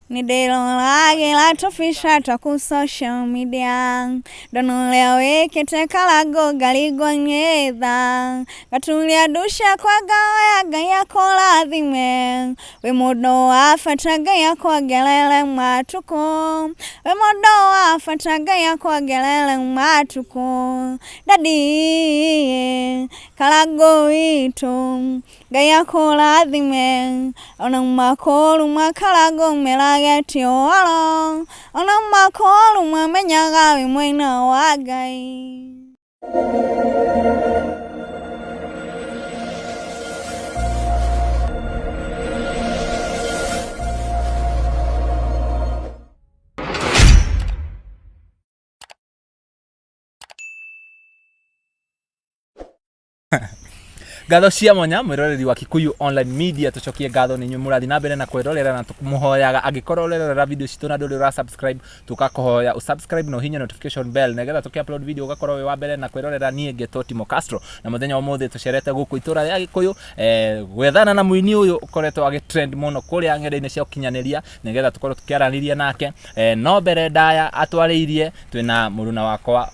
Nidelolage la tofisha taku social media Donulea weke tekalago galigwa nyedha Gatulia dusha kwa gaya gaya kola dhime Wemodo afata gaya kwa gelele matuko Wemodo afata gaya kwa gelele matuko Daddy kalago ito Gaya kola dhime Ona makolu makalago melageti oalo Ona makolu mamenyaga mwena wagai Gatho cia mwanya mwiroreri wa Kikuyu online media tucokie gatho ninyu murathi na mbere na kwirorera na tukumuhoyaga agikorwo urerera video citu na nduri ura subscribe tukakuhoya usubscribe no hinya notification bell negetha tukiupload video ugakorwo wi wa mbere na kwirorera nie Getoti Castro na muthenya wa muthi tucerete guku itura ya Gikuyu gwethana na muini uyu ukoretwo agitrend muno kuria ng'enda-ini cia ukinyaniria negetha tukorwo tukiaraniria nake no mbere ndaya atwariirie twina muruna wakwa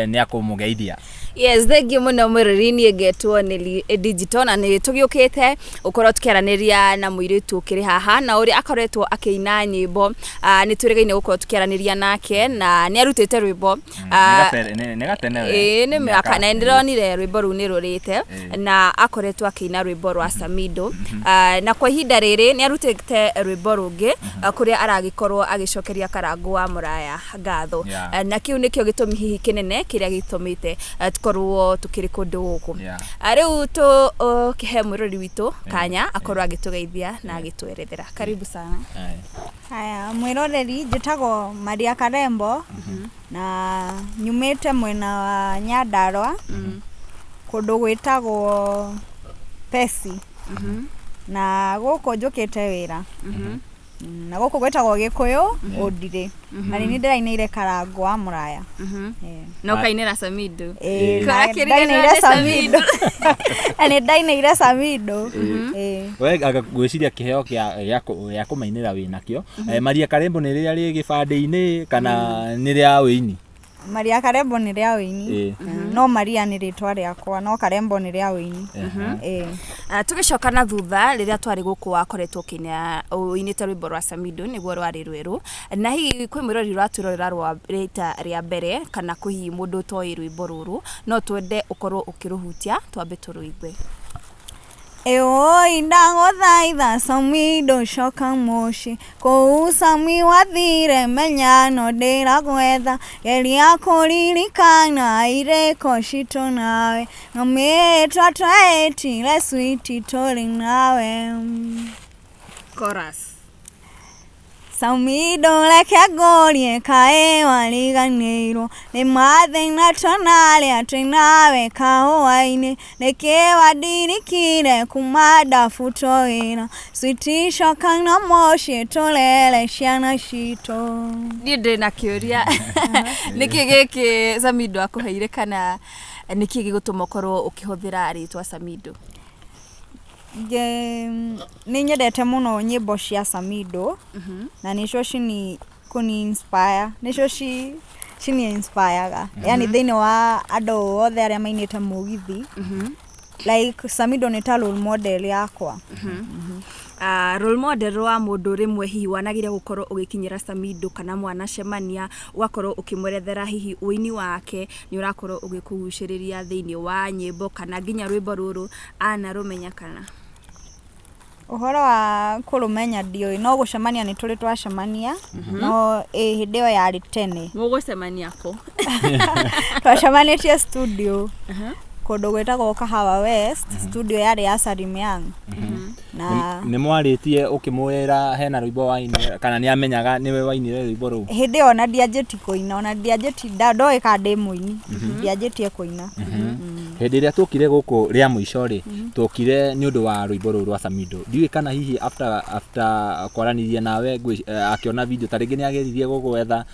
ni akumugeithia. Yes, thank you muno mwiroreri Getwo ni digital na ni tugiukite ukorwo tukiaraniria na muiritu ukiri haha na uri akoretwo akiina nyimbo ni turigaine gukorwo tukiaraniria nake na ni arutite rwimbo ni miaka na ndironire rwimbo ru ni rurite na akoretwo akiina rwimbo rwa Samidoh na kwa ihinda riri ni arutite rwimbo rungi kuria aragikorwo agicokeria Karangu wa Muraya ngatho na kiu nikio gitumi hihi kinene kiria gitumite korwo tukiri kundu guku ariu to kihe mwirori witu kanya akorwo agitugeithia na agitwerethera karibu sana. Haya mwiroreri njitagwo Maria Karembo na nyumite mwena wa Nyandarua kundu gwitagwo Pesi na guko njukite wira na guko gwetagwo Gikuyu Ondire na ni ndirainire Karangu wa Muraya no kainira Samidoh ndainire Samidoh ani ndainire Samidoh we agagwiciria kiheo ya kumainira wina kio Maria Karembo ni ria ri gibande-ini kana ni ria wini? Maria Karembo ni ria wini no Maria ni ritwa riakwa no Karembo ni ria wini tugicoka na thutha riria twari guku wakoretwo kinya uinite rwimbo rwa Samidoh niguo rwari rweru na hihi kwi mwirori rwaturorera rwa rita ria mbere kana kuhi mundu toi rwimbo ruru no twende ukorwo ukiruhutia twambe turuigwe. Oi ndagothaitha Samidoh coka muci kuu Sami wathire menya no ndiragwetha geria kuririkana iriko citu nawe no mitwa twetire sweet turi nawe. Chorus. Samidoh leke gorie kae waliganiro ni mathina tonaria twinawe kahuaini neke wadirikire kumada futoina sweetisho kana moshi tolele ciana cito. Ndire na kiuria niki giki Samidoh akuheire kana niki gigutuma ukorwo ukihuthira ritwa Samidoh? Ni nyendete muno nyimbo cia Samidoh na nicio cini kuni inspire nicio cini inspireaga yani thini wa andu othe aria mainite mugithi like Samidoh ni ta role model yakwa. Role model wa mundu rimwe hihi wanagire gukorwo ugikinyira Samidoh kana mwana cemania ugakorwo ukimwerethera hihi uini wake ni urakorwo ugikuguciriria thini wa nyimbo kana nginya rwimbo ruru ana rumenya kana uhoro wa kurumenya dio no gucemania ni turi twacemania no hindi yo yari tene mugucemania ko twacemanitie studio kundu gwetagwo Kahawa West studio yari ya Sarimyang na ni mwaritie ukimwira hena rwimbo waini kana ni amenyaga niwe wainire rwimbo ru hindi yo na ndianjeti kuina ona ndianjeti ndoi ka demoini ndianjetie kuina hindi ria tukire guku ria muico ri tukire ni undu wa rwimbo ru rwa Samidoh ndiwe kana hihi after kwaranirie nawe akiona video taringi ni ageririe gugwetha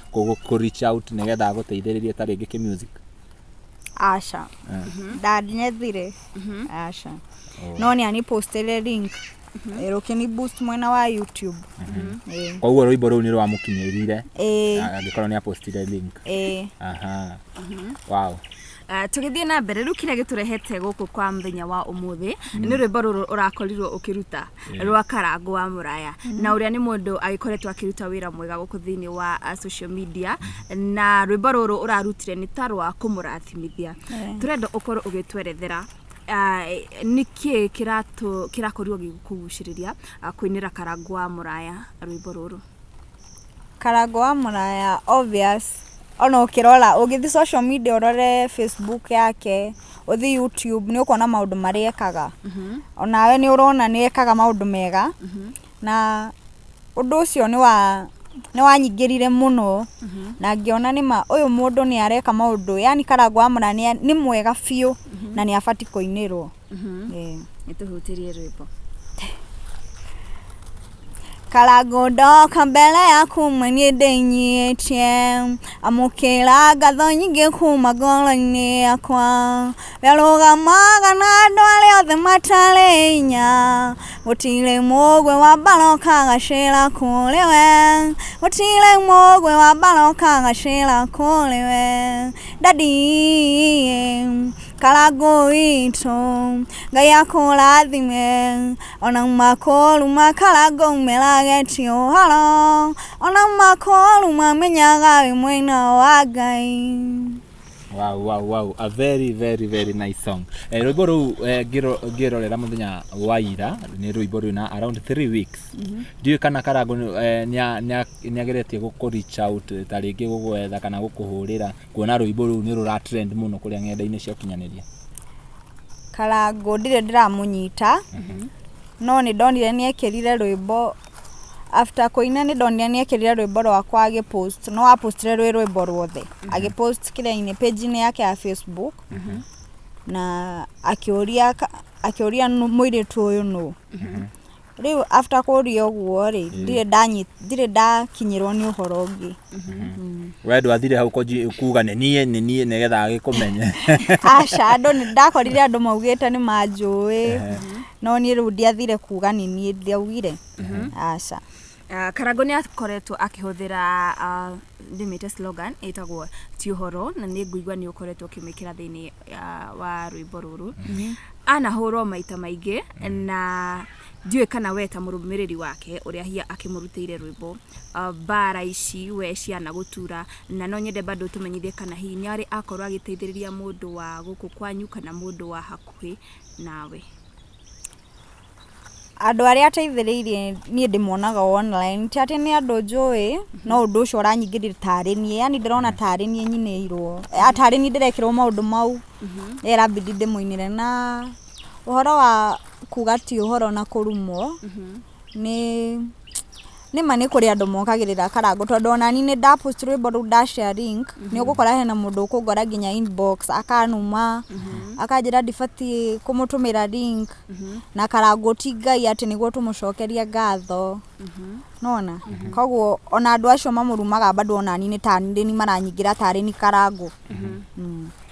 ku reach out negetha aguteithiririe taringi ki music? Asha dad nyethire Asha no ni ani postele link rukini boost mwena wa YouTube. Kwa hiyo rwimbo rũu nĩ rwamukinyĩrire angĩkorwo nĩ apostire link. Aha. Wow. Tugithie na mbere rĩu kĩrĩa gĩtũrehete gũkũ kwa mũthenya wa ũmũthĩ nĩ rwĩmbo rũrũ ũrakorirwo ũkĩruta rwa Karangu wa Muraya na ũrĩa nĩ mũndũ agĩkoretwo akĩruta wĩra mwega gũkũ thĩinĩ wa social media na rwĩmbo rũrũ ũrarutire nĩ ta rwa kũmũrathimithia. Tũrenda ũkorwo ũgĩtwerethera nĩkĩ kĩrakorirwo gĩkũgucĩrĩria Kuinira Karangu wa Muraya rwĩmbo rũrũ? Karangu wa Muraya obvious ono kirora ugithi social media urore Facebook yake uthi YouTube ni ukona maundu maria ekaga onawe ni urona ni ekaga maundu mega na undu ucio ni wanyingirire muno na ngiona nima uyu mundu ni areka maundu yani Karangu wa Muraya ni mwega fiu na ni afati kuinirwo nituhutirie rwimbo Karangu ndoka mbele yaku mwenye ndenyietie amukira ngatho nyingĩ kuma ngoro-inĩ yakwa werũgamaga na andũ arĩa othe matarĩ hinya gũtirĩ mũgwe wa mbara ũkagacĩra kũrĩ we gũtirĩ mũgwe wa mbara ũkagacĩra kũrĩ we Daddy Karangu witũ Ngai akũrathime ona makũru ma Karangu merageti ũhoro ona makũru mamenyaga wĩ mwena wa Ngai. Wow, a very nice song. Rwĩmbo rũu ngĩrorera mũthenya wa ira nĩ rwĩmbo rwĩna around 3 weeks. Ndiũĩ kana Karangu nĩageretie gũkũ reach out ta rĩngĩ gũgwetha kana gũkũhũrĩra kuona rwĩmbo rũu nĩ rũra trend mũno kũrĩa ng'enda-inĩ cia ũkinyanĩria. Karangu ndirĩ ndĩramũnyita no nĩ ndonire nĩekĩrire rwĩmbo after kuina ni ndonire niekirire rwĩmbo rwakwa agipost no apostire rwĩmbo rwothe agipost kile-inĩ page-inĩ yake ya Facebook na akĩũria mũirĩtu ũyũ no rĩu after kũria ũguo rĩ ndirĩ ndakinyĩrwo nĩ ũhoro ũngĩ we ndwathire hau kuga nĩ niĩ nĩgetha agĩkũmenye aca andũ nĩ ndakorire andũ maugĩte nĩ manjũĩ no niĩ rĩu ndiathire kuga nĩ niĩ ndiaugire aca Karangu nĩ akoretwo akĩhũthĩra ndimĩte slogan ĩtagwo ti ũhoro na nĩ ngũigua nĩ ũkoretwo ũkĩmĩkĩra thĩinĩ wa rwĩmbo rũrũ anahũrwo maita maingĩ na ndiũĩ kana we ta mũrũmĩrĩri wake ũrĩa hia akĩmũrutĩire rwĩmbo bara ici we ciana gũtura na no nyende bado tũmenyithie kana hihi nĩ arĩ akorwo agĩteithĩrĩria mũndũ wa gũkũ kwanyu kana mũndũ wa hakuhĩ nawe. Andũ arĩa ateithĩrĩirie niĩ ndĩmonaga online ti atĩ nĩ andũ njũĩ no ũndũ ũcio ũranyingĩrĩra tarĩ niĩ yani ndĩrona tarĩ niĩ nyinĩirwo tarĩ niĩ ndĩrekĩrwo maũndũ mau erabidi ndĩmũinĩre na ũhoro wa kuga ti ũhoro na kũrumwo nĩma nĩ kũrĩ andũ mokagĩrĩra Karangu tondũ ona niĩ nĩ ndapost rwĩmbo rũu ndashare link nĩ ũgũkora hena mũndũ ũkũngora nginya inbox akanuma akanjĩra ndibatiĩ kũmũtũmĩra link na Karangu ti Ngai atĩ nĩguo tũmũcokerie ngatho nona koguo ona andũ acio mamũrumaga bado ona niĩ nĩ ta niĩ maranyingĩra tarĩ ni Karangu.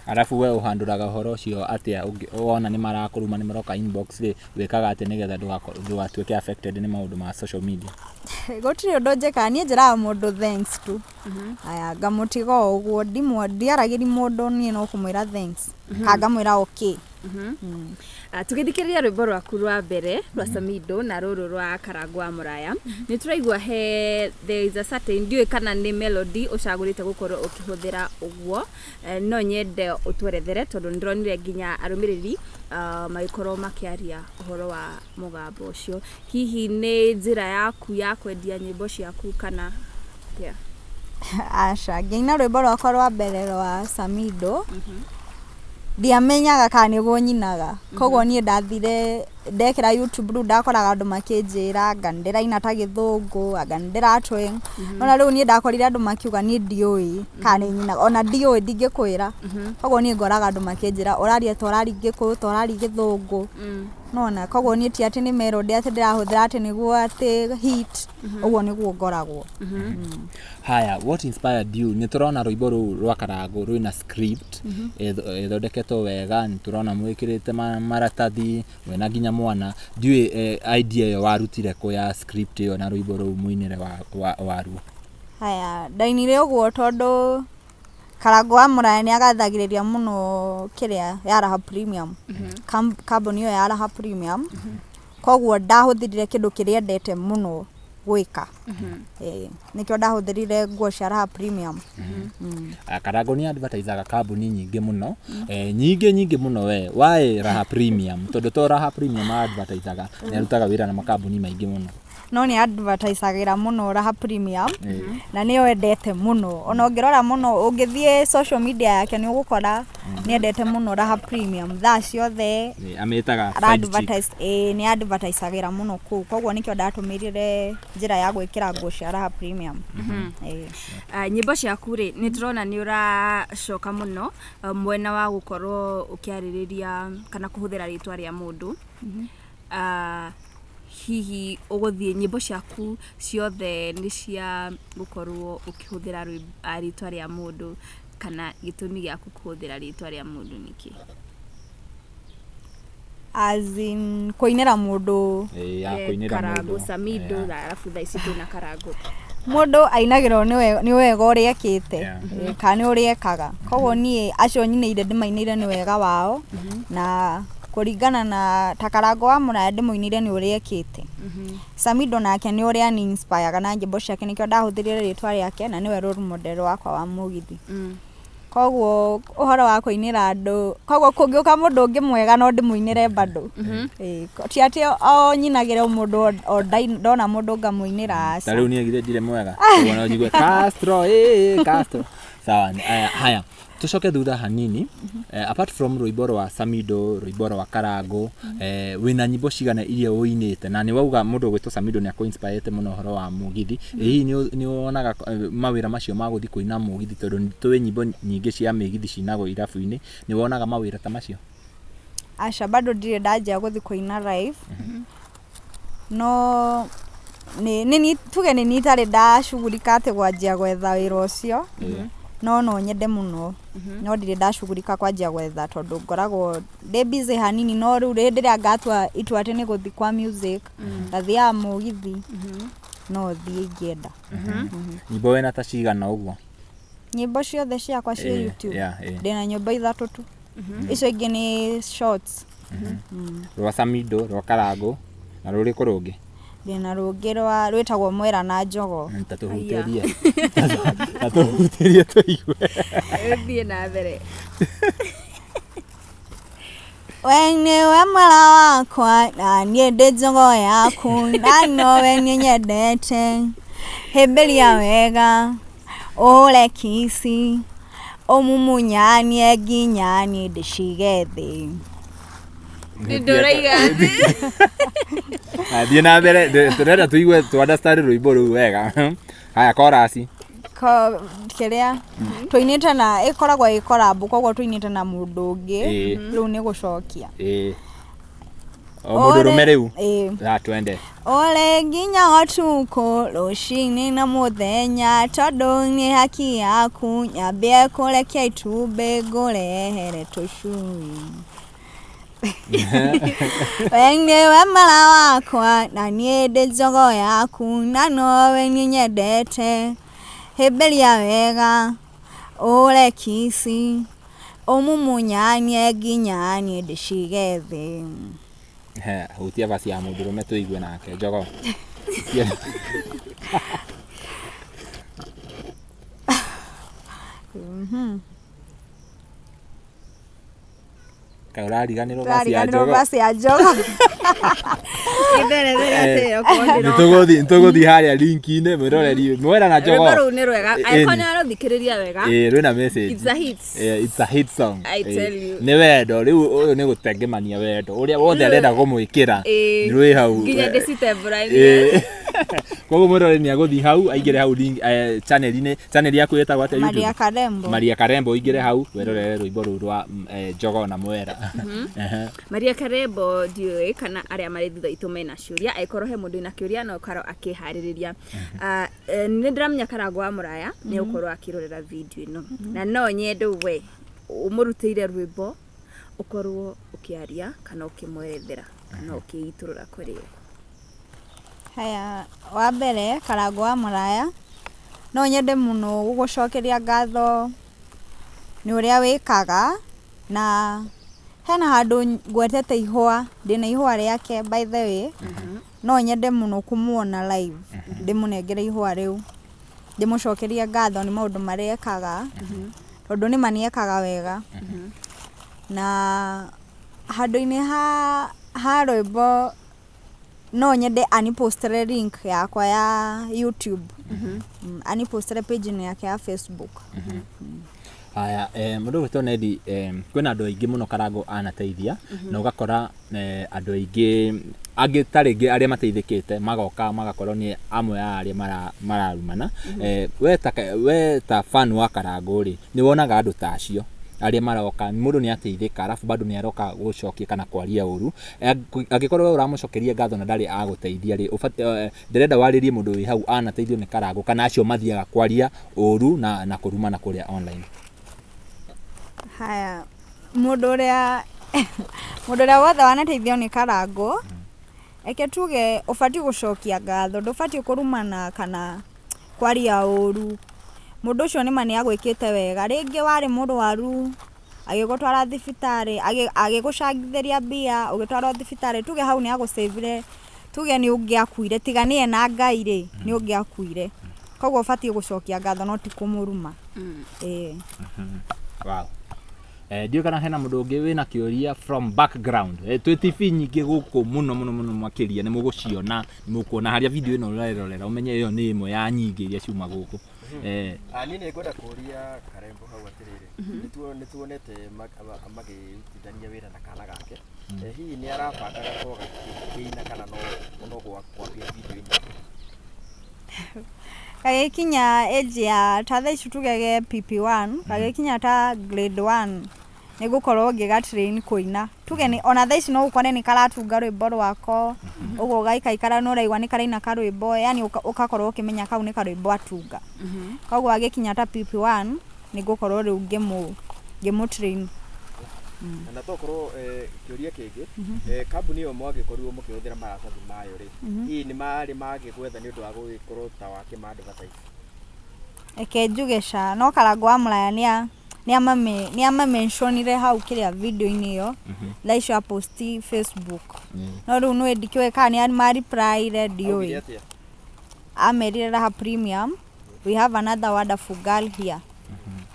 Arafu we uhanduraga horo cio atia wona ni marakũruma ni maroka inbox ri wekaga ati nigetha ndugatuĩke affected ni maundu ma social media. Gũtirĩ ũndũ njĩka niĩ njĩraga mũndũ thanks tu aya ngamũtiga ũguo ndiaragĩri mũndũ niĩ no kũmwĩra thanks kangamwĩra okay. Tugithikĩrĩria rwĩmbo rwaku rwa mbere rwa Samidoh na rũrũ rwa Karangu wa Muraya nĩ tũraigua there is a certain ndiũĩ kana nĩ melody ũcagũrĩte gũkorwo ũkĩhũthĩra ũguo no nyende ũtwerethere tondũ nĩndĩronire nginya arũmĩrĩri magĩkorwo makĩaria ũhoro wa mũgambo ũcio hihi nĩ njĩra yaku ya kwendia nyĩmbo ciaku kana aca ngĩina rwĩmbo rwakwa rwa mbere rwa Samidoh ndiamenyaga kana nĩguo nyinaga koguo niĩ ndathire ndekĩra YouTube rĩu ndakoraga andũ makĩnjĩra anga ndĩraina ta gĩthũngũ anga ndĩratwe ona rĩu niĩ ndakorire andũ makiuga niĩ ndiũĩ kana nĩ nyinaga ona ndiũĩ ndingĩkwĩra koguo niĩ ngoraga andũ makĩnjĩra ũraria ta ũrari gĩkũyũ ta ũrari gĩthũngũ nona koguo niĩ ti atĩ nĩ melody atĩ ndĩrahũthĩra atĩ nĩguo atĩ hit ũguo nĩguo ngoragwo. Haya, what inspired you? Nĩ tũrona rwĩmbo rũu rwa Karangu rwĩna script ĩthondeketwo wega nĩ tũrona mwĩkĩrĩte maratathi wena nginya mwana ndiwe idea yo warutire ko ya script yo na rwimbo ru muinire waru haya ndainire uguo tondu Karangu wa Muraya ni agathagiriria muno kiria ya Raha Premium company yo ya Raha Premium koguo ndahuthirire kindu kiria ndete muno gwika nikyo ndahuthirire nguo cia Raha Premium Karangu ni advertisaga company nyingi muno nyingi muno we why Raha Premium tondu to Raha Premium advertisaga ni arutaga wira na makambuni maingi muno no ni advertisagira muno Raha Premium na niyo endete muno ona ngirora muno ungithie social media yake ni ugukora ni endete muno Raha Premium tha ciothe ametaga advertise ni advertisagira muno ku koguo nikyo ndatumirire njira ya gwikira nguo cia Raha Premium nyimbo ciaku ri ni turona ni uracoka muno mwena wa gukorwo ukiaririria kana kuhuthira ritwa ria mundu hihi uguthie nyimbo ciaku ciothe ni cia gukorwo ukihuthira ritwa ria mundu kana gitumi giaku kuhuthira ritwa ria mundu niki as in kuinira mundu kuinira Karangu Samidoh alafu thaici na Karangu mundu ainagirwo ni wega uria ekite kana uria ekaga koguo nie acio nyine ndimainire ni wega wao na kuringana na Karangu wa Muraya ndimuinire ni uria ekite Samidoh nake ni uria ni inspire kana nyimbo ciake nikyo ndahuthirire ritwa riake na niwe role model wakwa wa mugithi koguo uhoro wa kuinira andu koguo kungiuka mundu ungi mwega no ndimuinire bado ti ati o nyinagire mundu o ndona mundu ngamuinira aca tariu ni agire ndire mwega no njigwe Castro Castro sawa haya tucoke thutha hanini apart from rwimbo rwa Samidoh rwimbo rwa Karangu wina nyimbo cigana iria uinite na ni wauga mundu gwitwo Samidoh ni ako-inspirete muno horo wa mugithi hihi ni wonaga mawira macio maguthi kuina mugithi tondu tuwe nyimbo nyingi cia migithi cinagwo irabu-ini ni wonaga mawira ta macio aca bado ndire ndajia guthi kuina live no ni tuge ni nitare ndacugurika ati gwanjia gwetha wira ucio no nyende muno no ndire ndacugurika kwanjia gwetha tondu ngoragwo ndi busy hanini no riu ndiria ngatua itua ati ni guthi kwa music ndathia mugithi no thie ingienda nyimbo wena ta cigana uguo nyimbo ciothe ciakwa cia YouTube ndina nyimbo ithatu tu icio ingi ni shorts rwa Samidoh rwa Karangu na ruriku rungi ndina rungi rwitagwo Mwera na Njogo tatuhutirie tuigue thie na mbere Weniwe mwera wakwa na nie ndi njogo yaku na nowe ni nyendete himbiria wega ule kisi omumunyanie nginyanie ndicigethi nduraiga thie na mbere turenda tuigue tu understand rwimbo ru wega haya chorus kiria tuinite na ikoragwo ikorambu koguo tuinite na mundu ungi riu ni gucokia o mundu rumeriu twende ole nginya otuko rucini na muthenya tondu ni haki yaku nyambie kurekia itumbi ngurehere tucui Weniwe mwera wakwa na nie ndi njogo yaku na nowe ni nyendete himbiria wega ule kisi omumunyanie nginyanie ndicigethi hutia basi ya mundu rume tuigue nake njogo kaurariganirwo basi ya njogo nituguthi haria link-ini mwiroreri Mwera na Njogo rwimbo ni rwega aikona ruthikiriria wega rwina message it's a hit song I tell you ni wendo riu uyu ni gutengemania wendo uria wothe arenda kumwikira rwi hau nginya ndicitemburaini koguo mwiroreri ni aguthi hau aingire hau link channel yaku yetagwo atia YouTube Maria Karembo ingire hau werorere rwimbo ru rwa Njogo na Mwera Maria Karembo ndiwe kana aria mari thutha itu mena ciuria aikorwo he mundu ina kiuria no karo akihariria ni ndiramenya Karangu wa Muraya ni ukorwo akirorera video ino na no nyende we umurutire rwimbo ukorwo ukiaria kana ukimwerethera no kiiturura kuri haya wa mbere Karangu wa Muraya no nyende muno gugucokeria ngatho ni uria wikaga na hena handu ngwetete ihua ndina ihua riake by the way no nyende muno kumuona live ndimunengere ihua riu ndimucokeria ngatho ni maundu maria ekaga tondu ni maniekaga wega na handu-ini ha rwimbo no nyende anipostire link yakwa ya YouTube anipostire page yake ya Facebook haya mundu witwo Nedi kwina andu aingi muno Karangu anateithia na ugakora andu aingi taringi aria mateithikite magoka magakorwo ni amwe ya aria mararumana we ta fan wa Karangu ri ni wonaga andu ta acio aria maroka mundu ni ateithika alafu bado ni aroka gucokia kana kwaria uru agikorwo uramucokeria ngatho na ndari aguteithia ri ndirenda waririe mundu wi hau anateithio ni Karangu kana acio mathiaga kwaria uru na kurumana kuria online haya mundu uria wothe wanateithio ni Karangu eke tuge ufati gucokia ngatho ndufati kurumana kana kwaria uru mundu ucio ni mani agwikite wega ringi wari mundu waru agigutwara thibitari agigucangithiria mbia ugitwara thibitari tuge hau ni agusavire tuge ni ungiakuire tiganie na Ngai ri ni ungiakuire koguo ufati gucokia ngatho no ti kumuruma wow ndio kana hena mundu ungi wina kiuria from background twi TV nyingi guku muno makiria ni muguciona ni mukuona haria video ino urarorera umenye iyo ni imwe ya nyingi iria ciuma guku ani ni ngoda kuria Karembo hau atiriri nituonete magitithania wira na kana gake hihi ni arabanga gakoga kiina kana no kwambia video ino kagikinya age ya tatha icu tugege PP1 kagikinya ta grade 1 nigukorwo ngigatrain kuina tuge ni ona thaici no ukone ni karatunga rwimbo rwako ugo gaikaikara no raigwa ni karaina karwimbo yani ukakorwo ukimenya kau ni karwimbo atunga koguo agikinya ta PP1 nigukorwo riu ngimu train na tokorwo kiuria kingi kambuni yo mwagikorwo mukihuthira maratathi mayo ri hii ni mari magigwetha ni undu wa gugikorwo ta wa kimadvertise eke njugesha no Karangu wa Muraya ni ama mentionire hau kiria video ini yo like ya posti Facebook no ru no edikiwe kana ni mari pride dio amerire ha premium we have another wonderful girl here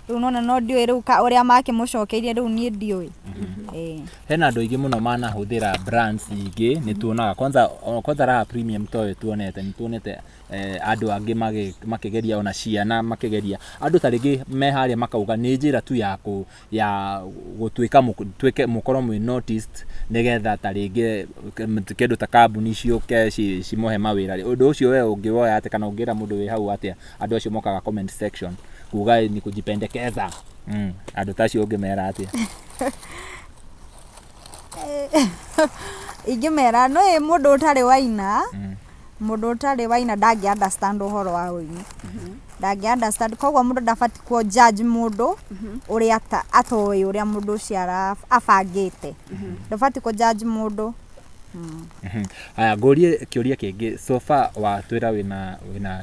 unaona no dio ru ka uria make mucokeirie ru ni dio hena andu aingi muno manahuthira brands ingi ni tuonaga kwanza raha premium toyo tuonete andu angi makigeria ona ciana makigeria andu taringi me haria makauga ni njira tu ya gutwike mukoro mwe noticed nigetha taringi kindu ta kambuni ciuke cimohe mawira undu ucio we ungiwoya ate kana ungira mundu wi hau atia andu acio mokaga comment section kuga ni kujipendekeza andu tacio ungimera atia igimera no mundu utari waina mundu utari waina ndagi understand uhoro wa uini ndagi understand koguo mundu ndafati ku judge mundu uria atoy uria mundu ciara afangite ndafati ku judge mundu aya ngorie kiuria kingi so far wa twira wina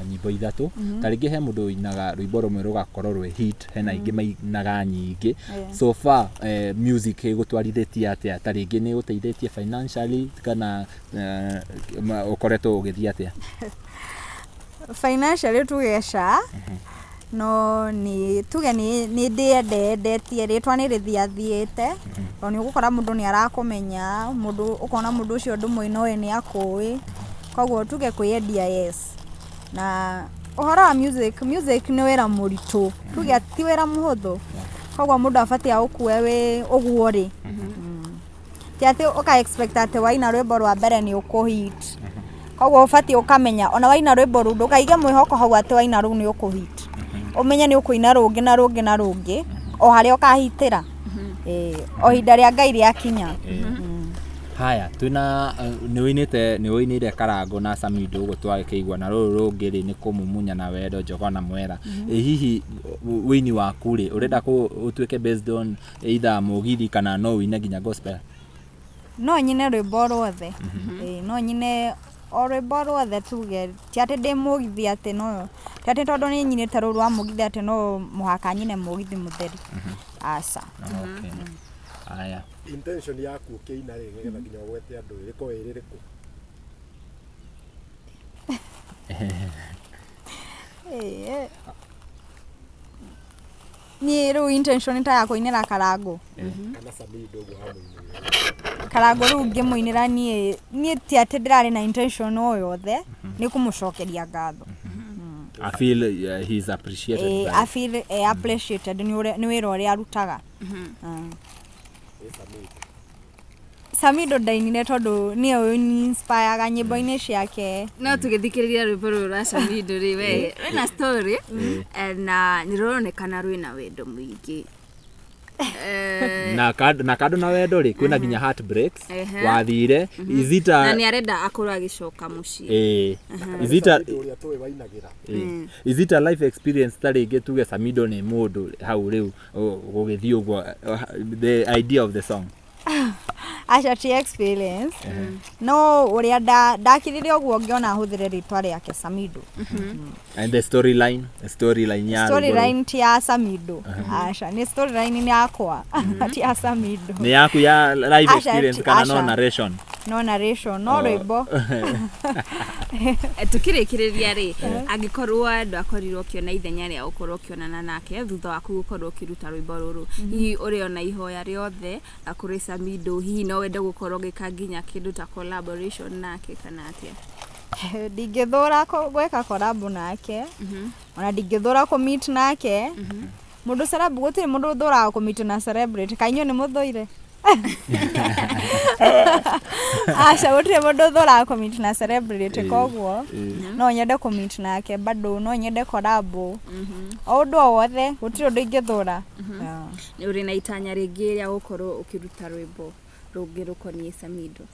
nyimbo ithatu taringi he mundu inaga rwimbo rumwe rugakorwo rwe hit hena ingi mainaga nyingi so far music igutwarithitie atia taringi ni uteithitie financially kana ukoretwo ugithia atia financially tugesha no ni tuge ni ndetie ritwa ni rithiathiete oni ugukora mundu ni arakumenya mundu ukona mundu ucio ndumwe noe ni akui koguo tuge kuyendia yes na uhoro wa music ni wira muritu tuge ti wira muhuthu koguo mundu afati aukuwe we uguo ri ti ati uka expect ati waina rwimbo rwa mbere ni ukuhit koguo ufati ukamenya ona waina rwimbo ru ndukaige mwihoko hau ati waina ru ni ukuhit umenye ni ukuina rungi na rungi na rungi o haria ukahitira o hinda ria Ngai ria kinya haya twina ni winire Karangu na Samidoh gutware kigwa na ruru rungi ri ni kumumunya na wendo njogona mwera hihi wini waku ri urenda ku utwike based on either mugithi kana no wine ginya gospel no nyine rwĩmbo rwothe no nyine o rwĩmbo rwothe tuge ti atĩ ndĩ mũgithi atĩ no ti atĩ tondũ nĩ nyinĩte rũu rwa mũgithi atĩ no mũhaka nyine mũgithi mũtheri aca. Aya intention yaku ũkĩina rĩ nĩgetha nginya ũgwete andũ ĩrĩko ĩrĩkũ? Niĩ rĩu intention ta ya kũinĩra Karangu kana Samidoh ũguo hamũinĩra Karangu rĩu ngĩmũinĩra niĩ ti atĩ ndĩrarĩ na intention o yothe nĩ kũmũcokeria ngatho. I feel he is appreciated. I feel appreciated nĩ wĩra ũrĩa arutaga. Samidoh ndainire tondũ nĩwe inspire nyĩmbo-inĩ ciake. No tũgĩthikĩrĩria rwĩmbo rũrũ rwa Samidoh rĩ we wĩna story na nĩrũronekana rwĩna wendo mũingĩ. Na kando na wendo rĩ kwĩna nginya heartbreaks wathire izita na nĩ arenda akorwo agĩcoka mũciĩ. Izita life experience ta rĩngĩ tuge Samidoh nĩ mũndũ hau rĩu gũgĩthiĩ ũguo the idea of the song acha ti experience no ũrĩa ndakirire ũguo ngĩona hũthĩre rĩtwa rĩake Samidoh. And the storyline ya storyline ti ya Samidoh acha nĩ storyline ni yakwa ti ya Samidoh ni yaku ya life experience kana no narration no rwĩmbo. Tukĩrĩkĩrĩria rĩ angĩkorwo andũ akorirwo kĩona ithenya rĩa gũkorwo kĩonana nake thutha waku gũkorwo ũkĩruta rwĩmbo rũrũ hihi ũrĩona ihoya rĩothe kũrĩ Samidoh hihi no wende gũkorwo gĩka nginya kĩndũ ta collaboration nake kana atĩa? Ndingĩthũra gwĩka collab nake ona ndingĩthũra kũmeet nake mũndũ celeb gũtirĩ mũndũ ũthũraga kũmeet na celebrity kainyo nĩ mũthũire. Acha gũtirĩ mũndũ ũthũraga kũmeet na celebrity koguo no nyende kũmeet nake bado no nyende collab o ũndũ o wothe gũtirĩ ũndũ ingĩthũra. Nĩ ũrĩ na itanya rĩngĩ rĩa gũkorwo ũkĩruta rwĩmbo rũngĩ rũkoniĩ Samidoh?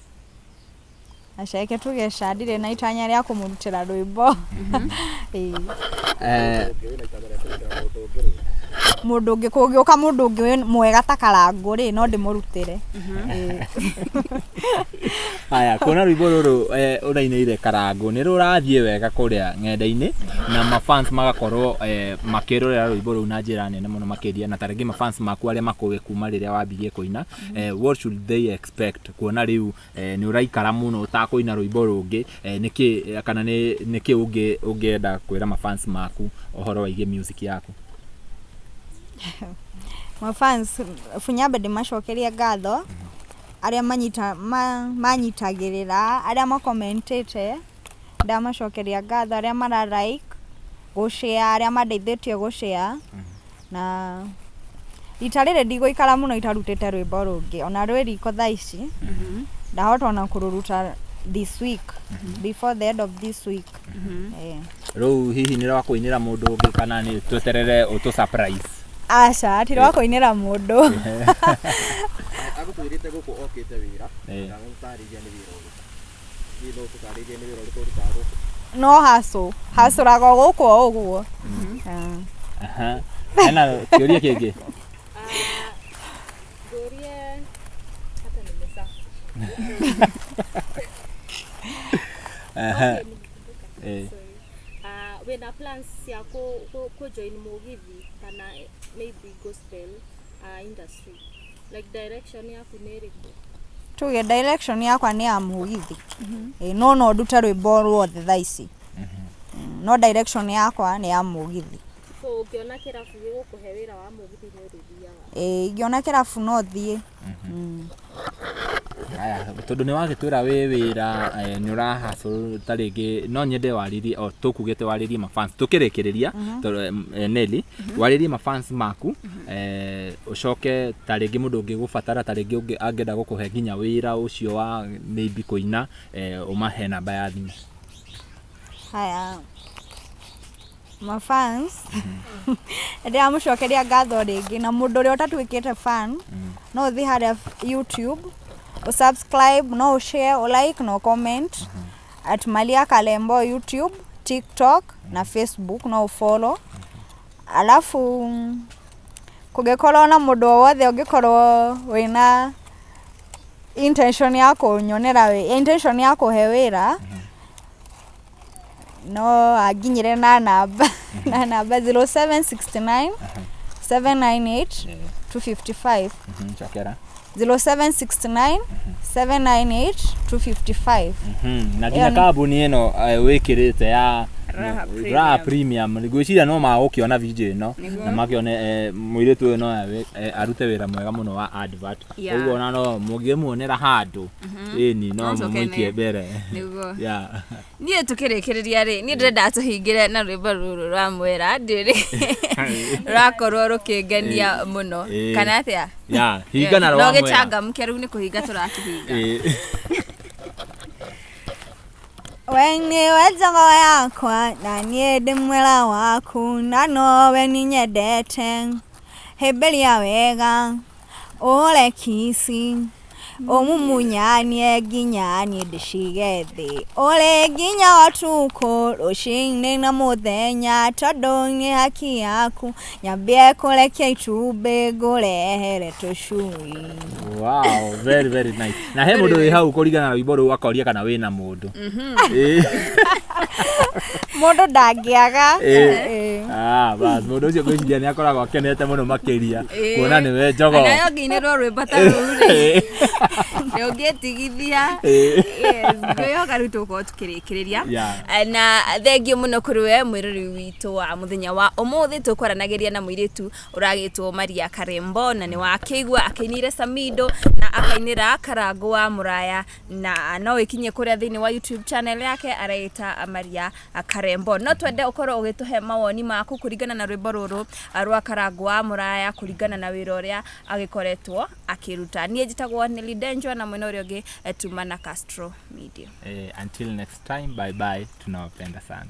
Acha eke tugeca ndirĩ na itanya rĩa kũmũrutĩra rwĩmbo. Mũndũ ũngĩ kũngĩũka mũndũ ũngĩ mwega ta Karangu rĩ no ndĩmũrutĩre. Aya kuona rwĩmbo rũrũ ũrainĩire Karangu nĩ rũrathiĩ wega kũrĩa ng'enda-inĩ na mafans magakorwo makĩrorera rwĩmbo rũu na njĩra nene mũno makĩria na tarĩngĩ mafans maku arĩa makũĩ kuma rĩrĩa wambirie kũina what should they expect kuona rĩu nĩ ũraikara mũno ũtakũina rwĩmbo rũngĩ nĩkĩ kana nĩkĩ ũngĩenda kwĩra mafans maku ũhoro wa music yaku? Mafans funyambe ndĩmacokeria ngatho arĩa manyitagĩrĩra arĩa makomentete ndamacokeria ngatho arĩa mara like gũshare arĩa mandeithĩtie gũshare na rita rĩrĩ ndigũikara mũno itarutĩte rwĩmbo rũngĩ ona rwĩ riko thaa ici ndahota ona kũrũruta this week before the end of this week. Rĩu hihi nĩ wakũinĩra mũndũ ũngĩ kana nĩ tweterere ũtũ surprise? Acha ti wakũinĩra mũndũ agũtwĩrĩte gũkũ okĩte wĩra na gũtarĩria nĩ wĩra ũrĩkũ hihi no tũtarĩrie nĩ wĩra ũrĩkũ ũrutaga gũkũ? No hasũraga gũkũ o ũguo. Hena kĩũria kĩngĩ? Gloria hata nimesahau. Wena plans ya ko join mugithi kana maybe gospel industry like direction yaku nĩ ĩrĩkũ? Tuge direction yakwa nĩ ya mugithi. No ndute rwĩmbo rwothe thaa ici. No direction yakwa nĩ ya mugithi. So ũkiona kĩrabu gĩgũkũhe wĩra wa mugithi nĩ ũrĩthiaga? Ingĩona kĩrabu no thiĩ. Aya tondũ nĩ wagĩtwĩra wĩra nĩ ũrahasũ tarĩngĩ no nyende warĩrie o tũkugĩte warĩrie mafans tũkĩrĩkĩrĩria Nelly warĩrie mafans maku ũcoke tarĩngĩ mũndũ ũngĩ gũbatara tarĩngĩ ũngĩ angĩenda gũkũhe nginya wĩra ũcio wa maybe kũina ũmahe namba ya thimũ. Haya mafans ndĩramũcokeria ngatho rĩngĩ na mũndũ ũrĩa ũtatuĩkĩte fan no ũthiĩ harĩa YouTube subscribe no share like no comment at Malia Kalembo YouTube, TikTok na Facebook no follow. Alafu kũngĩkorwo na mũndũ wothe ũngĩkorwo wĩna intention yako nyonera intention yako hewera no aginyire na namba 0769 798 255 chakera 0769 798 255 na ginya kabuni eno wikirite ya Raha Premium ngwiciria no magũkiona video ino na makione mũiritu uyu no arute wira mwega muno wa advert ũguo ona no mũngĩmuonera handu ĩni no mũikie mbere niĩ tukĩrĩkĩrĩria rĩ niĩ ndĩrenda tũhingĩre na rwĩmbo rũrũ rwa mwera ndĩrĩ rwakorwo rũkĩngenia mũno kana atĩa hingana rwa mwera no gĩcangamke rĩu nĩ kũhinga tũrakĩhinga Wenye wejago yakwa na niĩ ndĩ mwera waku na nowe ninyendete hĩmbĩria wega ũhũre kisi ũmumunyanie nginya niĩ ndĩcige thĩ ũrĩ nginya ũtukũ rũcinĩ na mũthenya tondũ nĩ haki yaku nyambie kũrekia itumbĩ ngũrehere tũcui. Wow, very very nice. Na he mũndũ wĩ hau kũringana na rwĩmbo rũu akoria kana wĩna mũndũ. Mũndũ ndangĩaga. Bas mũndũ ũcio gwĩciria nĩ akoragwo akenete mũno makĩria kuona nĩ we njogo. Na yongĩinĩrwo rwĩmbo ta rũu rĩ. Ndũngĩtigithia. Ngwĩhoka rĩu tũgũkorwo tũkĩrĩkĩrĩria. Na thengiũ mũno kũrĩ we mwĩrori witũ wa mũthenya wa ũmũthĩ tũkwaranagĩria na mũirĩtu ũragĩtwo Maria Karembo na nĩ wakĩigua akĩinire Samidoh na akainĩra Karangu wa Muraya na no ikinye kũrĩa thĩinĩ wa YouTube channel yake araita Maria Karembo. No twende ũkorwo ũgĩtũhe mawoni maku kũringana na rwĩmbo rũrũ rwa Karangu wa Muraya kũringana na wĩra ũrĩa agĩkoretwo akĩruta. Niĩ njĩtagwo Nelly Denjo na mwena ũrĩa ũngĩ Tuma na Castro Media. Until next time, bye bye, tunawapenda sana.